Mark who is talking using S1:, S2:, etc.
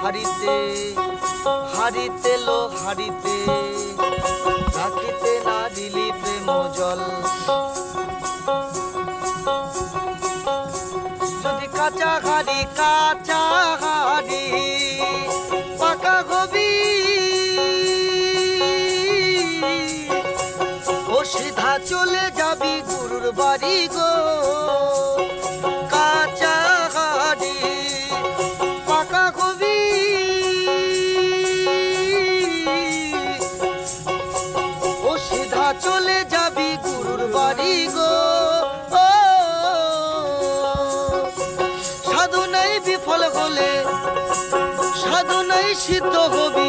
S1: হারিতে হারিতে লো হারিতে রাখিতে না দিলি প্রেম জল যদি কাঁচা হারি পাকা হবি ও সিধা চলে যাবি গুরুর বাড়ি গো কাঁচা হারি পাকা হবি ও সিধা চলে যাবি গুরুর বাড়ি গো সাধনাই বিফল হলে সাধনাই সিদ্ধ হবি